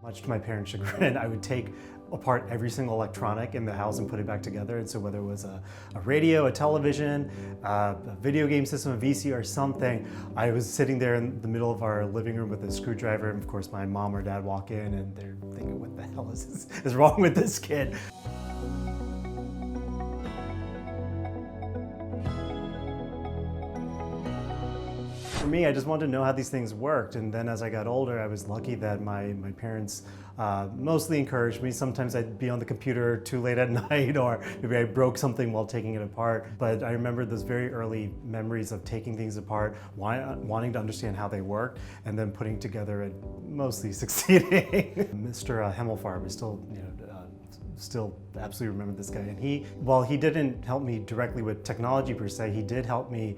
Much to my parents' chagrin, I would take apart every single electronic in the house and put it back together. And so whether it was a radio, a television, a video game system, a VCR, something, I was sitting there in the middle of our living room with a screwdriver. And of course, my mom or dad walk in and they're thinking, what the hell is wrong with this kid? For me, I just wanted to know how these things worked. And then as I got older, I was lucky that my parents mostly encouraged me. Sometimes I'd be on the computer too late at night, or maybe I broke something while taking it apart. But I remember those very early memories of taking things apart, wanting to understand how they worked, and then putting together and mostly succeeding. Mr. Hemmelfarb is still absolutely remember this guy. And while he didn't help me directly with technology per se, he did help me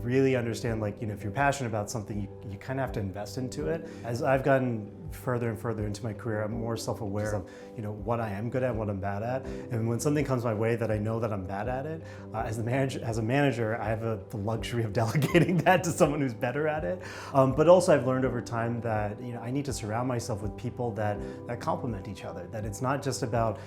really understand, if you're passionate about something, you kind of have to invest into it. As I've gotten further and further into my career, I'm more self-aware of what I am good at, what I'm bad at. And when something comes my way that I know that I'm bad at it, as a manager, I have the luxury of delegating that to someone who's better at it. But also I've learned over time that I need to surround myself with people that complement each other, that it's not just about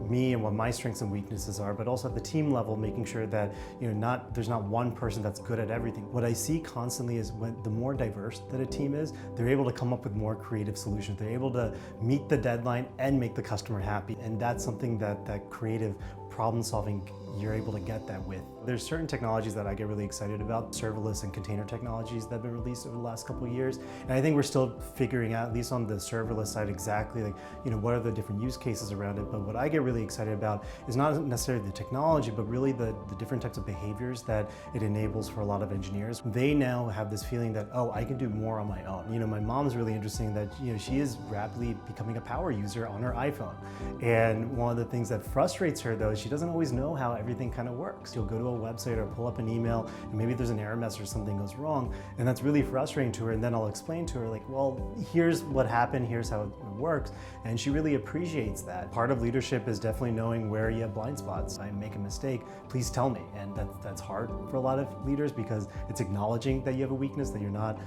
me and what my strengths and weaknesses are, but also at the team level, making sure that there's not one person that's good at everything. What I see constantly is the more diverse that a team is, they're able to come up with more creative solutions. They're able to meet the deadline and make the customer happy. And that's something that creative problem solving, you're able to get that with. There's certain technologies that I get really excited about, serverless and container technologies that have been released over the last couple of years. And I think we're still figuring out, at least on the serverless side, exactly what are the different use cases around it. But what I get really excited about is not necessarily the technology, but really the different types of behaviors that it enables for a lot of engineers. They now have this feeling that, oh, I can do more on my own. My mom's really interesting that she is rapidly becoming a power user on her iPhone. And one of the things that frustrates her though is she doesn't always know how everything kind of works. She'll go to a website or pull up an email, and maybe there's an error message or something goes wrong, and that's really frustrating to her. And then I'll explain to her, well, here's what happened, here's how it works, and she really appreciates that. Part of leadership is definitely knowing where you have blind spots. If I make a mistake, please tell me. And that's hard for a lot of leaders because it's acknowledging that you have a weakness, that you're not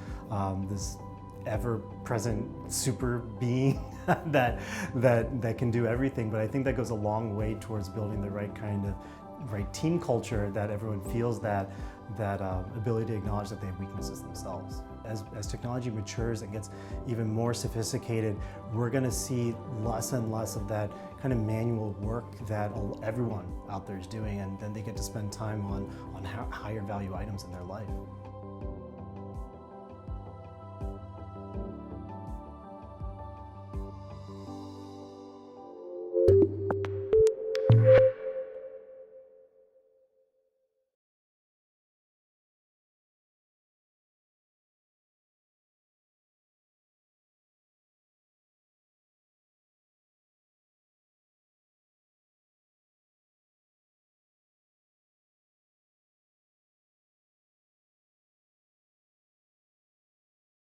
this ever-present super being that can do everything. But I think that goes a long way towards building the right team culture, that everyone feels that ability to acknowledge that they have weaknesses themselves. As technology matures and gets even more sophisticated, we're going to see less and less of that kind of manual work that everyone out there is doing, and then they get to spend time on higher value items in their life.